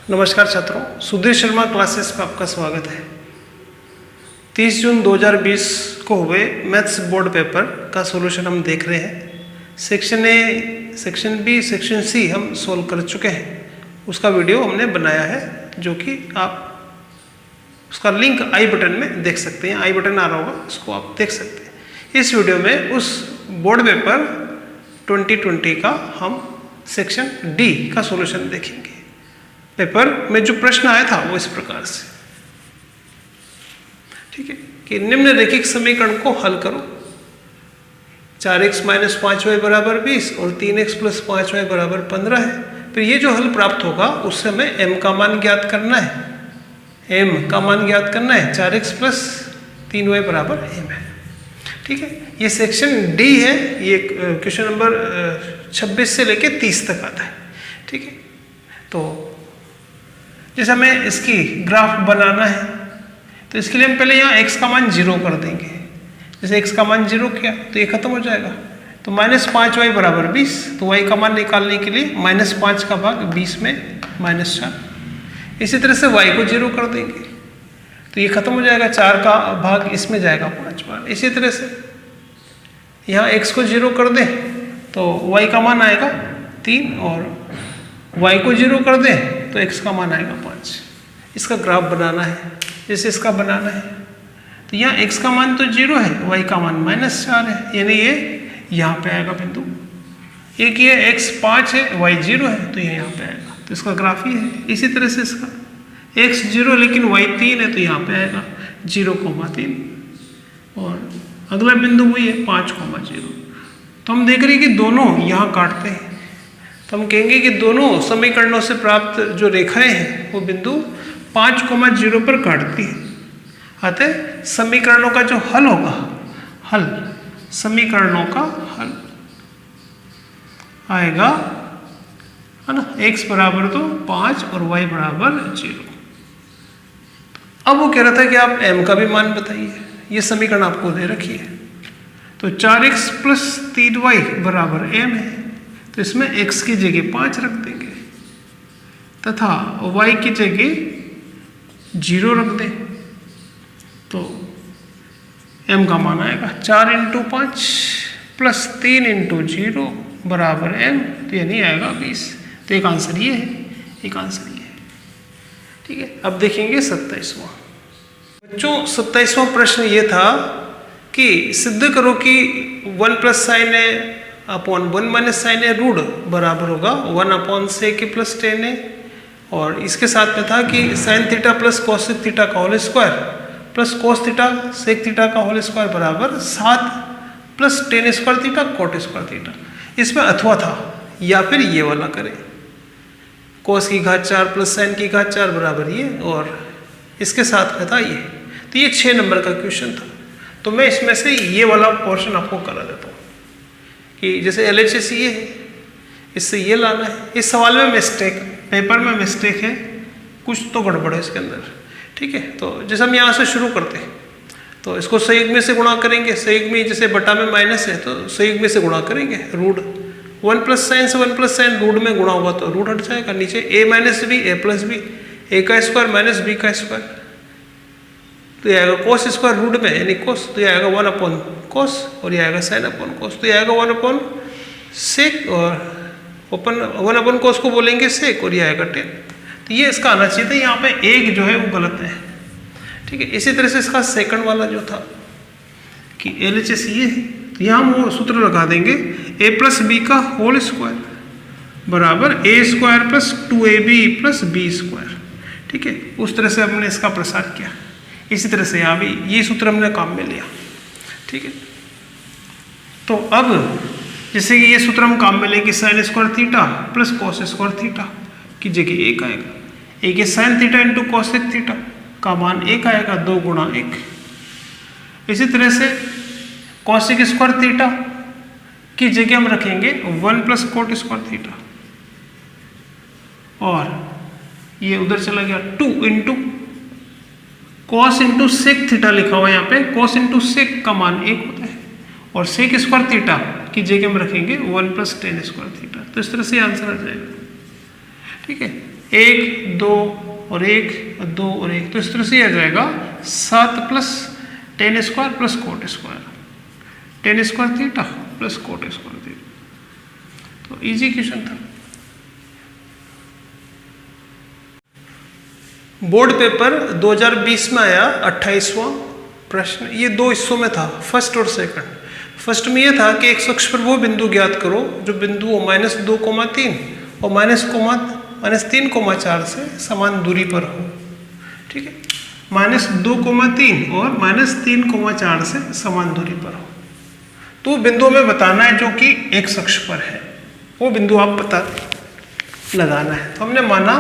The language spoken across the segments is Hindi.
नमस्कार छात्रों, सुधीर शर्मा क्लासेस में आपका स्वागत है। 30 जून 2020 को हुए मैथ्स बोर्ड पेपर का सॉल्यूशन हम देख रहे हैं। Section A, section B, section C हम सोल्व कर चुके हैं। उसका वीडियो हमने बनाया है जो कि आप उसका लिंक आई बटन में देख सकते हैं। आई बटन आ रहा होगा, उसको आप देख सकते हैं। इस वीडियो में उस बोर्ड पेपर 2020 का हम सेक्शन डी का सॉल्यूशन देखेंगे। पेपर में जो प्रश्न आया था वो इस प्रकार से, ठीक है, कि निम्नलिखित समीकरण को हल करो। 4x - 5y = 20 और 3x + 5y = 15 है। फिर ये जो हल प्राप्त होगा उससे हमें m का मान ज्ञात करना है। m का मान ज्ञात करना है। 4x + 3y = m है, ठीक है। ये सेक्शन डी है। ये क्वेश्चन नंबर 26 से लेके 30 तक आता है, ठीक है। तो जैसे हमें इसकी ग्राफ बनाना है तो इसके लिए हम पहले यहाँ x का मान 0 कर देंगे। जैसे x का मान 0 किया तो ये खत्म हो जाएगा। तो -5y = 20, तो y का मान निकालने के लिए -5 का भाग 20 में -4। इसी तरह से y को 0 कर देंगे तो ये खत्म हो जाएगा। 4 का भाग इसमें जाएगा 5 बार। इसी तरह से यहाँ x को 0 कर दें तो y का मान आएगा 3 और y को 0 कर दें तो x का मान आएगा 5। इसका ग्राफ बनाना है। जैसे इसका बनाना है तो यहाँ x का मान तो 0 है, y का मान -4 है, यानी ये यहाँ पे आएगा बिंदु। एक ये x 5 है, y 0 है, तो ये यहाँ पे आएगा। तो इसका ग्राफ ही है। इसी तरह से इसका x 0 लेकिन y 3 है तो यहाँ पे आएगा 0,3 और अगला बिंदु वही है 5,0। तो हम देख रहे हैं कि दोनों यहाँ काटते हैं तो हम कहेंगे कि दोनों समीकरणों से प्राप्त जो रेखाएं हैं वो बिंदु 5,0 पर काटती है। अतः समीकरणों का जो हल होगा, समीकरणों का हल आएगा, है ना, x बराबर तो 5 और y बराबर 0। अब वो कह रहा था कि आप m का भी मान बताइए। ये समीकरण आपको दे रखी है। तो 4x + 3y = m है, तो इसमें x की जगह 5 रख देंगे तथा y की जगह 0 रख दें तो m का मान आएगा 4 × 5 + 3 × 0 = m, तो यानी आएगा 20। तो एक आंसर ये है, एक आंसर ये है, ठीक है। अब देखेंगे 27वां। बच्चों 27वां प्रश्न ये था कि सिद्ध करो कि 1 + sin a / 1 - sin a root बराबर होगा 1 / sec a + tan a। और इसके साथ में था कि sin θ + cos θ का whole square plus cos θ sec θ का होल स्क्वायर बराबर 7 + tan स्क्वायर θ cot स्क्वायर θ। इसमें अथवा था या फिर ये वाला करें, cos की घात 4 + sin की घात 4 बराबर ये, और इसके साथ में था ये। तो ये 6 नंबर का क्वेश्चन था। तो मैं इसमें से ये वाला पोर्शन आपको करा देता हूँ कि जैसे LHS ये है, इससे ये लाना है। इस सवाल में मिस्टेक, पेपर में मिस्टेक है, कुछ तो गड़बड़ है इसके अंदर, ठीक है। तो जैसे हम यहाँ से शुरू करते हैं तो इसको संयुग्मी से गुणा करेंगे। संयुग्मी जैसे बटा में माइनस है तो संयुग्मी से गुणा करेंगे। रूट 1 + sin से 1 + sin रूट में गुणा होगा तो रूट हट जाएगा। नीचे a - b a + b, a का स्क्वायर - b का स्क्वायर, तो ये आएगा cos स्क्वायर रूट में यानी cos, तो ये आएगा 1 / cos और ये आएगा sin / cos, तो ये आएगा 1 / sec और 1 / cos को बोलेंगे sec और ये आएगा tan। तो ये इसका आना चाहिए था। यहाँ पे एक जो है वो गलत है, ठीक है। इसी तरह से इसका सेकंड वाला जो था कि LHS ये है, तो यहाँ हम वो सूत्र लगा देंगे a + b का होल स्क्वायर बराबर a² + 2ab + b², ठीक है। उस तरह से हमने इसका प्रसार किया। इसी तरह से यहाँ भी ये सूत्र हमने काम में लिया, ठीक है। तो अब जैसे कि ये सूत्र हम काम में लेंगे sin² θ + cos² θ की जगह 1 आएगा। एक sin θ × cos θ का मान 1 आएगा, 2 × 1। इसी तरह से cos² θ की जगह हम रखेंगे 1 + cot² θ और ये उधर चला गया 2 × cos × sec θ लिखा हुआ है यहाँ पे। cos × sec का मान 1 होता है और sec² θ की जगह हम रखेंगे 1 + tan² θ। तो इस तरह से आंसर आ जाएगा, ठीक है। 1 2 और 1 2 और 1, तो इस तरह से आ जाएगा 7 plus ten square plus coat square, ten square theta plus coat square theta. तो इजी क्वेश्चन था। बोर्ड पेपर 2020 में आया 28वां प्रश्न। ये 2 हिस्सों में था, फर्स्ट और सेकंड। फर्स्ट में ये था कि एक अक्ष पर वो बिंदु ज्ञात करो जो बिंदु -2,3 और -3,4 से समान दूरी पर हो। ठीक है, -2,3 और -3,4 से समान दूरी पर हो। तो बिंदु हमें बताना है जो कि एक अक्ष पर है, वो बिंदु आप पता लगाना है। तो हमने माना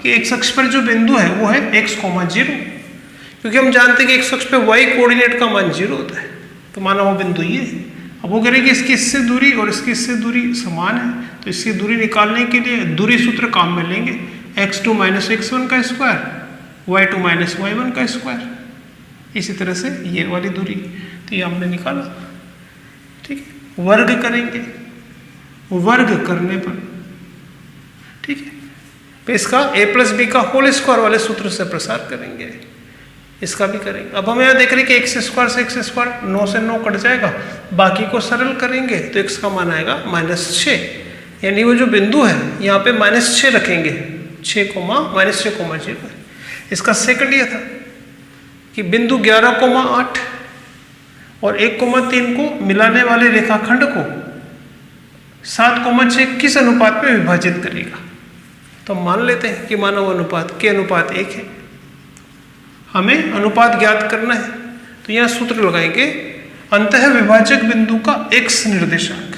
कि एक अक्ष पर जो बिंदु है वो है x, 0, क्योंकि हम जानते हैं कि एक अक्ष पे y कोऑर्डिनेट का मान 0 होता है। तो माना वो बिंदु ये है। अब वो करें कि इसकी इससे दूरी और इसकी इससे दूरी समान है, तो इसकी दूरी निकालने के लिए दूरी सूत्र काम में लेंगे, x2 - x1 का स्क्वायर, y2 - y1 का स्क्वायर। इसी तरह से ये वाली दूरी, तो ये हमने निकाला। ठीक है, वर्ग करेंगे, वर्ग करने पर ठीक है तो इसका a + b का होल स्क्वायर वाले सूत्र से प्रसार करेंगे, इसका भी करेंगे। अब हम यहाँ देख रहे हैं कि x स्क्वायर से x स्क्वायर 9 से 9 कट जाएगा, बाकी को सरल करेंगे तो x का मान आएगा -6, यानी वो जो बिंदु है यहाँ पे -6 रखेंगे, 6,-6,0 है। इसका सेकंड ये था कि बिंदु 11,8 और 1,3 को मिलाने वाले रेखाखंड को 7,6 किस अनुपात में विभाजित करेगा। तो मान लेते हैं कि माना वो अनुपात के अनुपात 1 है। हमें अनुपात ज्ञात करना है, तो यहाँ सूत्र लगाएंगे, अंतः विभाजक बिंदु का x निर्देशांक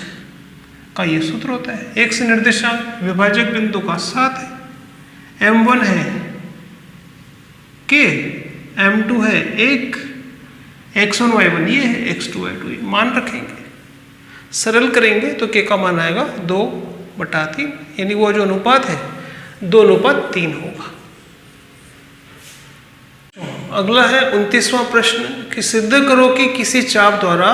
का ये सूत्र होता है। x निर्देशांक विभाजक बिंदु का 7 है, m1 है k, m2 है 1, x1 y1 ये है, x2 y2 ये मान रखेंगे, सरल करेंगे तो k का मान आएगा 2/3, यानी वो जो अनुपात है 2:3 होगा। अगला है 29वां प्रश्न कि सिद्ध करो कि किसी चाप द्वारा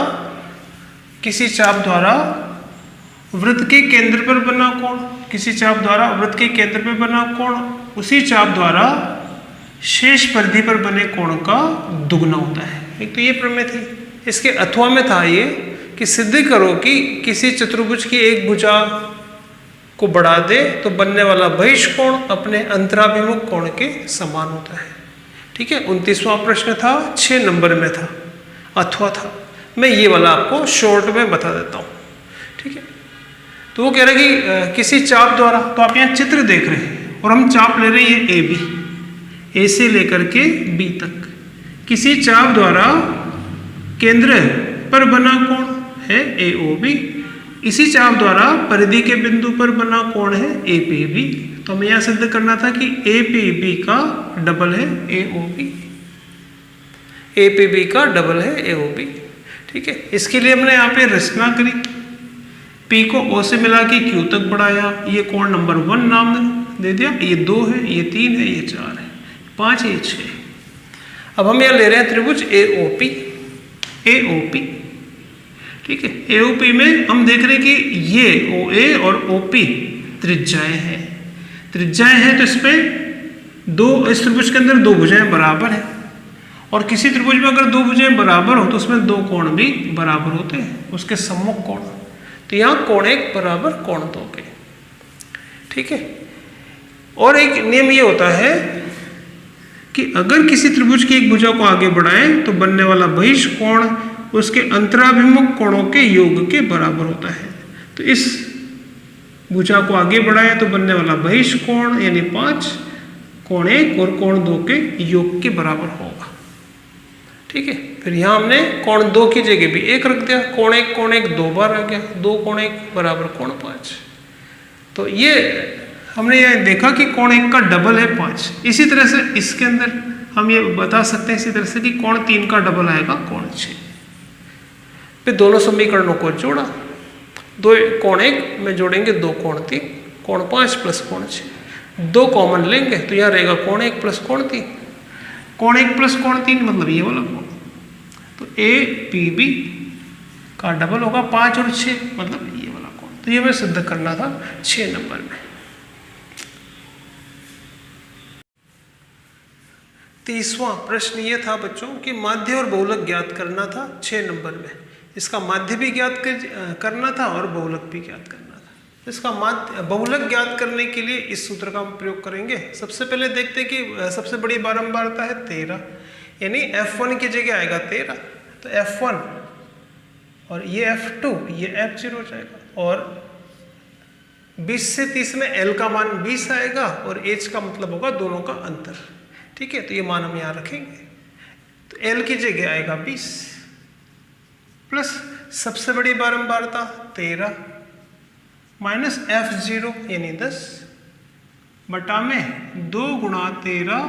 वृत्त के केंद्र पर बना कोण, किसी चाप द्वारा वृत्त के केंद्र पर बना कोण उसी चाप द्वारा शेष परिधि पर बने कोण का दुगना होता है। एक तो ये प्रमेय थी। इसके अथवा में था ये कि सिद्ध करो कि किसी चतुर्भुज की एक भुजा को बढ़ा दे तो बनने वाला बहिष्कोण अपने अंतराभिमुख कोण के समान होता है। ठीक है, 29वां प्रश्न था, 6 नंबर में था, अथवा था। मैं ये वाला आपको शॉर्ट में बता देता हूँ। ठीक है, तो वो कह रहे कि किसी चाप द्वारा, तो आप यहाँ चित्र देख रहे हैं और हम चाप ले रहे हैं ए बी, ए से लेकर के बी तक। किसी चाप द्वारा केंद्र पर बना कोण है ए ओ बी, इसी चाप द्वारा परिधि के बिंदु पर बना कोण है ए पी बी। तो हमें यह सिद्ध करना था कि ए पी बी का डबल है A O B, A P B का डबल है ए ओ बी। ठीक है, इसके लिए हमने यहाँ पे रचना करी, पी को ओ से मिला के क्यू तक बढ़ाया, ये कोण नंबर 1 नाम दे दिया, ये 2 है, ये 3 है, ये 4 है, 5 है, ये 6 है। अब हम यहाँ ले रहे हैं त्रिभुज ए ओ पी, ए ओ पी। ठीक है, ए ओ पी में हम देख रहे हैं कि ये ओ ए और ओ पी त्रिज्याएं हैं, त्रिज्याएं हैं, तो इसमें इस त्रिभुज के अंदर 2 भुजाएं बराबर हैं, और किसी त्रिभुज में अगर 2 भुजाएं बराबर हो तो उसमें 2 कोण भी बराबर होते हैं, उसके सम्मुख कोण। तो यहाँ कोण 1 बराबर कोण 2 के। ठीक है, और एक नियम ये होता है कि अगर किसी त्रिभुज की एक भुजा को आगे बढ़ाएं तो बनने वाला बहिष्कोण उसके अंतराभिमुख कोणों के योग के बराबर होता है। तो इस भुजा को आगे बढ़ाएं तो बनने वाला बहिष्कोण यानी 5 कोण 1 और कोण 2 के योग के बराबर होगा। ठीक है, फिर यहाँ हमने कोण 2 की जगह भी 1 रख दिया, कोण 1 2 बार आ गया, 2 कोण 1 बराबर कोण 5। तो ये हमने ये देखा कि कोण 1 का डबल है 5। इसी तरह से इसके अंदर हम ये बता सकते हैं इसी तरह से कि कोण 3 का डबल आएगा कोण 6। फिर दोनों समीकरणों को जोड़ा, 2 कोण 1 में जोड़ेंगे 2 कोण 3, कोण 5 प्लस कोण 6, 2 कॉमन लेंगे तो यहाँ रहेगा कोण 1 प्लस कोण 3, कोण 1 प्लस कोण 3 मतलब ये वाला कोण। तो ए पी बी का डबल होगा 5 और 6 मतलब ये वाला कोण। तो ये हमें सिद्ध करना था 6 नंबर में। 30वां प्रश्न ये था बच्चों कि माध्य और बहुलक ज्ञात करना था 6 नंबर में। इसका माध्य भी ज्ञात करना था और बहुलक भी ज्ञात करना था। इसका माध्य बहुलक ज्ञात करने के लिए इस सूत्र का हम प्रयोग करेंगे। सबसे पहले देखते हैं कि सबसे बड़ी बारंबारता है 13, यानी F1 की जगह आएगा 13, तो F1 और ये F2 ये F0 हो जाएगा। और 20 से 30 में L का मान 20 आएगा और H का मतलब होगा दोनों का अंतर। ठीक है, तो ये मान हम यहाँ रखेंगे। तो L की जगह आएगा 20 प्लस सबसे बड़ी बारंबारता 13 माइनस F0 यानी 10 बटा में 2 गुणा 13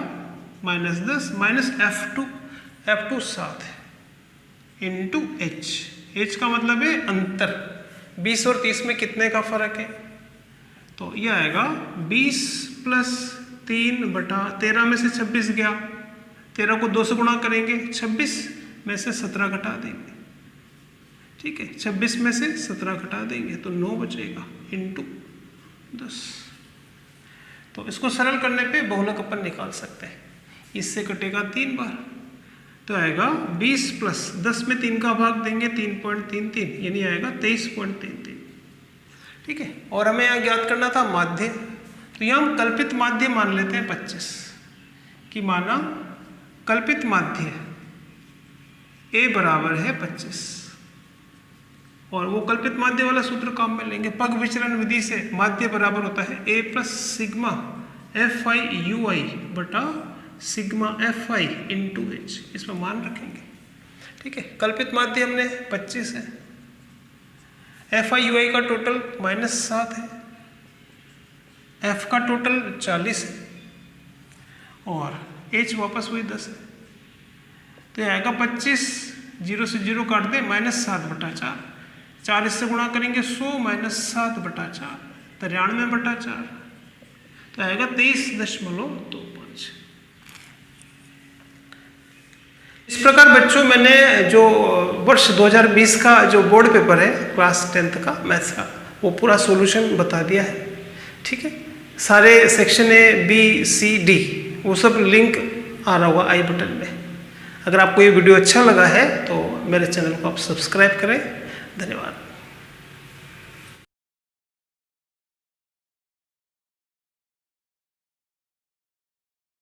माइनस 10 माइनस F2 7 है इंटू H का मतलब है अंतर। 20 और 30 में कितने का फर्क है, तो ये आएगा 20 प्लस 3 बटा 13 में से 26 गया, 13 को 2 से गुणा करेंगे, 26 में से 17 घटा देंगे। ठीक है, 26 में से 17 घटा देंगे तो 9 बचेगा इंटू 10। तो इसको सरल करने पे बहुलक अपन निकाल सकते हैं। इससे कटेगा 3 बार, तो आएगा 20 प्लस 10 में 3 का भाग देंगे 3.33 यानी आएगा 23.33। ठीक है, और हमें यहाँ ज्ञात करना था माध्य, तो यहाँ हम कल्पित माध्य मान लेते हैं 25 कि माना कल्पित माध्य A बराबर है 25 और वो कल्पित माध्य वाला सूत्र काम में लेंगे। पग विचलन विधि से माध्य बराबर होता है A plus sigma FI UI बटा सिग्मा FI इंटू H, इसमें मान रखेंगे। ठीक है, कल्पित माध्य हमने 25 है, FI UI का टोटल -7 है, F का टोटल 40 है और H वापस वही 10 है। तो ये आएगा 25, 0 से 0 काट दे -7/4, 4 इससे गुणा करेंगे 100 -7/4 93/4, तो आएगा 23.25। इस प्रकार बच्चों मैंने जो वर्ष 2020 का जो बोर्ड पेपर है क्लास 10th का मैथ्स का वो पूरा सॉल्यूशन बता दिया है। ठीक है, सारे section A B C D वो सब लिंक आ रहा होगा आई बटन में। अगर आपको ये वीडियो अच्छा लगा है तो मेरे चैनल को आप सब्सक्राइब करें। धन्यवाद।